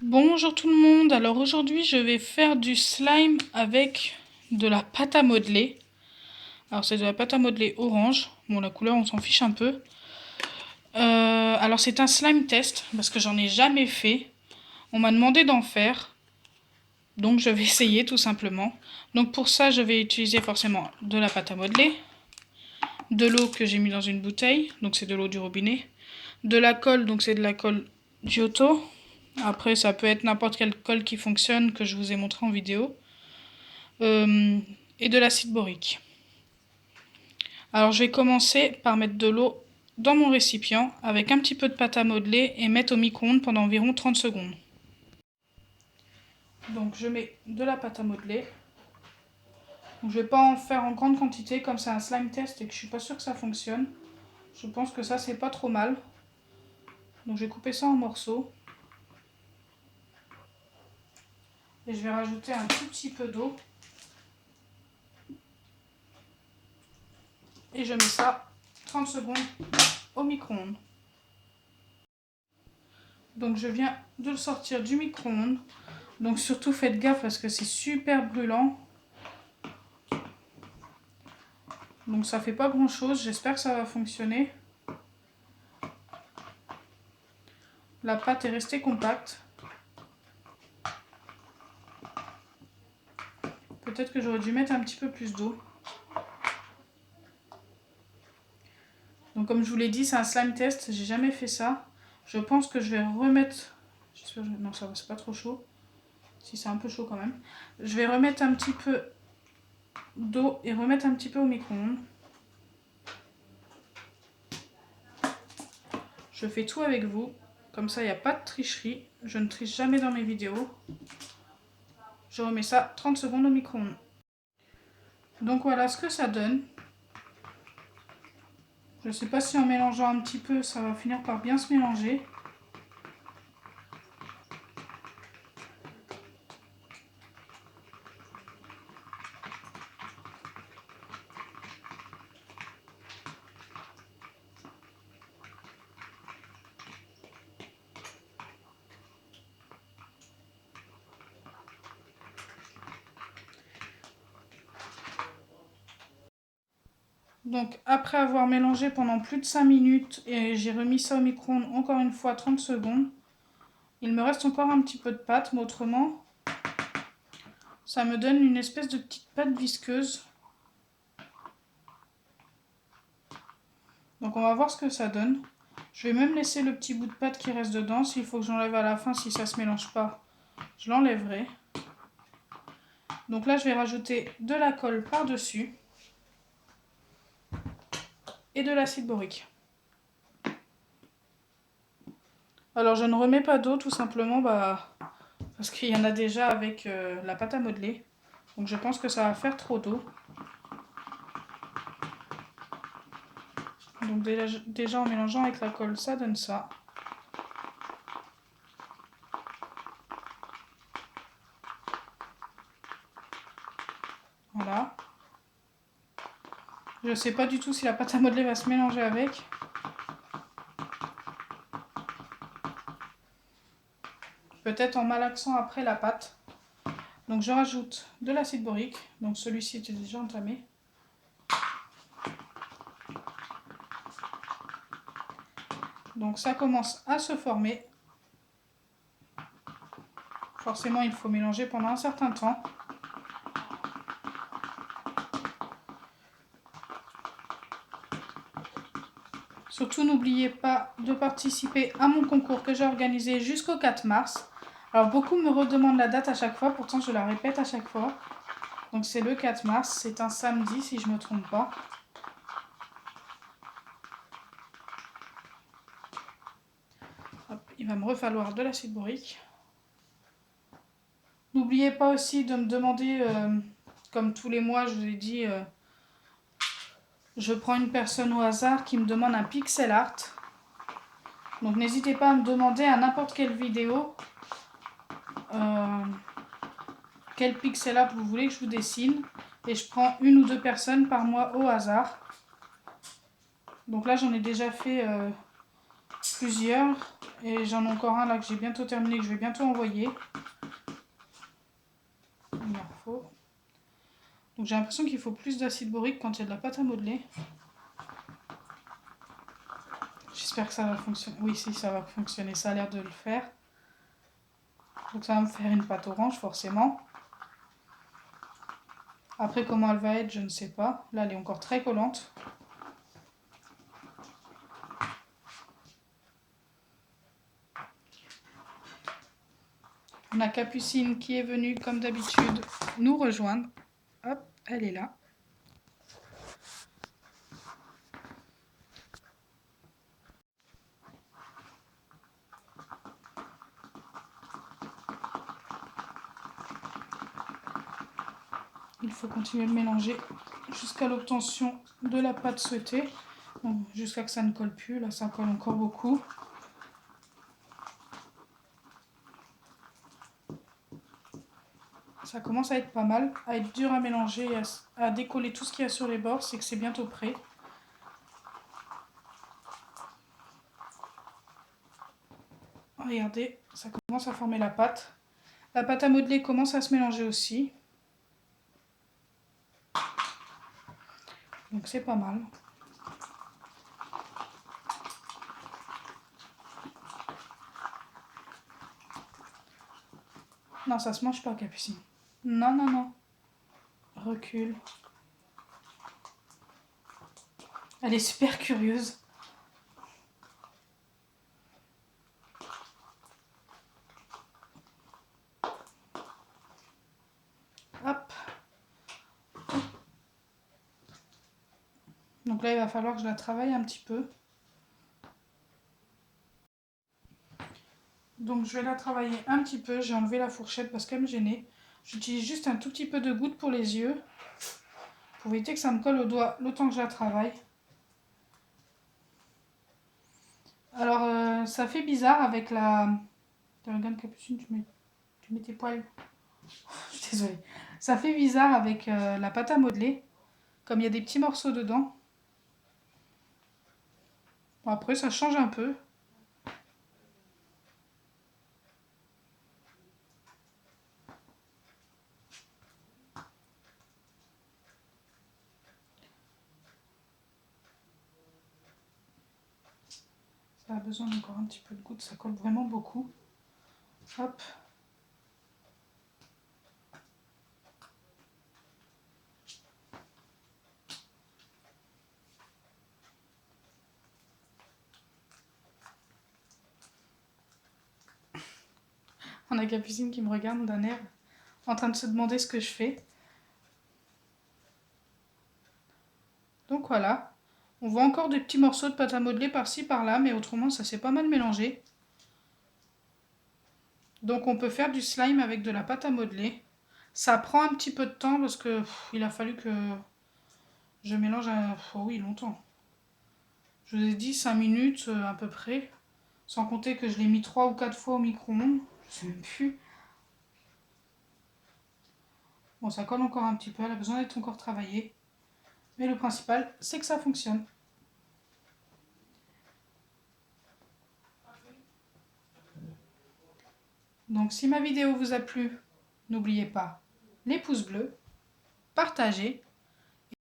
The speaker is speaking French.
Bonjour tout le monde, alors aujourd'hui je vais faire du slime avec de la pâte à modeler. Alors c'est de la pâte à modeler orange, bon la couleur on s'en fiche un peu. Alors c'est un slime test parce que j'en ai jamais fait. On m'a demandé d'en faire, donc je vais essayer tout simplement. Donc pour ça je vais utiliser forcément de la pâte à modeler, de l'eau que j'ai mis dans une bouteille, donc c'est de l'eau du robinet, de la colle, donc c'est de la colle Giotto. Après, ça peut être n'importe quelle colle qui fonctionne que je vous ai montré en vidéo. Et de l'acide borique. Alors, je vais commencer par mettre de l'eau dans mon récipient avec un petit peu de pâte à modeler et mettre au micro-ondes pendant environ 30 secondes. Donc, je mets de la pâte à modeler. Donc, je ne vais pas en faire en grande quantité comme c'est un slime test et que je ne suis pas sûre que ça fonctionne. Je pense que ça, c'est pas trop mal. Donc, je vais couper ça en morceaux. Et je vais rajouter un tout petit peu d'eau. Et je mets ça 30 secondes au micro-ondes. Donc je viens de le sortir du micro-ondes. Donc surtout faites gaffe parce que c'est super brûlant. Donc ça fait pas grand chose, j'espère que ça va fonctionner. La pâte est restée compacte. Peut-être que j'aurais dû mettre un petit peu plus d'eau. Donc comme je vous l'ai dit, c'est un slime test, j'ai jamais fait ça. Je pense que je vais remettre... Non, ça va, c'est pas trop chaud. Si, c'est un peu chaud quand même. Je vais remettre un petit peu d'eau et remettre un petit peu au micro-ondes. Je fais tout avec vous. Comme ça, il n'y a pas de tricherie. Je ne triche jamais dans mes vidéos. Je remets ça 30 secondes au micro-ondes. Donc voilà ce que ça donne. Je ne sais pas si en mélangeant un petit peu, ça va finir par bien se mélanger. Donc après avoir mélangé pendant plus de 5 minutes et j'ai remis ça au micro-ondes encore une fois 30 secondes, il me reste encore un petit peu de pâte, mais autrement, ça me donne une espèce de petite pâte visqueuse. Donc on va voir ce que ça donne. Je vais même laisser le petit bout de pâte qui reste dedans. S'il faut que j'enlève à la fin, si ça ne se mélange pas, je l'enlèverai. Donc là, je vais rajouter de la colle par-dessus et de l'acide borique. Alors je ne remets pas d'eau tout simplement parce qu'il y en a déjà avec la pâte à modeler. Donc je pense que ça va faire trop d'eau. Donc déjà en mélangeant avec la colle, ça donne ça. Voilà. Je ne sais pas du tout si la pâte à modeler va se mélanger avec. Peut-être en malaxant après la pâte. Donc je rajoute de l'acide borique. Donc celui-ci était déjà entamé. Donc ça commence à se former. Forcément, il faut mélanger pendant un certain temps. Surtout, n'oubliez pas de participer à mon concours que j'ai organisé jusqu'au 4 mars. Alors, beaucoup me redemandent la date à chaque fois, pourtant je la répète à chaque fois. Donc, c'est le 4 mars, c'est un samedi si je ne me trompe pas. Hop, il va me refalloir de l'acide borique. N'oubliez pas aussi de me demander, comme tous les mois, je vous ai dit, je prends une personne au hasard qui me demande un pixel art. Donc n'hésitez pas à me demander à n'importe quelle vidéo quel pixel art vous voulez que je vous dessine. Et je prends une ou deux personnes par mois au hasard. Donc là j'en ai déjà fait plusieurs. Et j'en ai encore un là que j'ai bientôt terminé, que je vais bientôt envoyer. Il en faut. Donc j'ai l'impression qu'il faut plus d'acide borique quand il y a de la pâte à modeler. J'espère que ça va fonctionner. Oui, si, ça va fonctionner. Ça a l'air de le faire. Donc ça va me faire une pâte orange, forcément. Après, comment elle va être, je ne sais pas. Là, elle est encore très collante. On a Capucine qui est venue, comme d'habitude, nous rejoindre. Hop, elle est là. Il faut continuer de mélanger jusqu'à l'obtention de la pâte souhaitée. Jusqu'à que ça ne colle plus. Là, ça colle encore beaucoup. Ça commence à être pas mal, à être dur à mélanger, à décoller tout ce qu'il y a sur les bords. C'est que c'est bientôt prêt. Regardez, ça commence à former la pâte. La pâte à modeler commence à se mélanger aussi. Donc c'est pas mal. Non, ça se mange pas, Capucine. Non, non, non. Recule. Elle est super curieuse. Hop. Donc là, il va falloir que je la travaille un petit peu. Donc je vais la travailler un petit peu. J'ai enlevé la fourchette parce qu'elle me gênait. J'utilise juste un tout petit peu de goutte pour les yeux. Pour éviter que ça me colle au doigt le temps que je la travaille. Alors ça fait bizarre avec la... Regarde Capucine, tu mets tes poils. Je suis désolée. Ça fait bizarre avec la pâte à modeler. Comme il y a des petits morceaux dedans. Bon, après ça change un peu. Ça a besoin d'encore un petit peu de goutte, ça colle vraiment beaucoup. Hop. On a Capucine qui me regarde d'un air en train de se demander ce que je fais. Donc voilà. On voit encore des petits morceaux de pâte à modeler par-ci par-là, mais autrement ça s'est pas mal mélangé. Donc on peut faire du slime avec de la pâte à modeler. Ça prend un petit peu de temps parce que il a fallu que je mélange oh oui, longtemps. Je vous ai dit 5 minutes à peu près. Sans compter que je l'ai mis 3 ou 4 fois au micro-ondes. Je sais même plus. Bon, ça colle encore un petit peu. Elle a besoin d'être encore travaillée. Mais le principal, c'est que ça fonctionne. Donc si ma vidéo vous a plu, n'oubliez pas les pouces bleus, partagez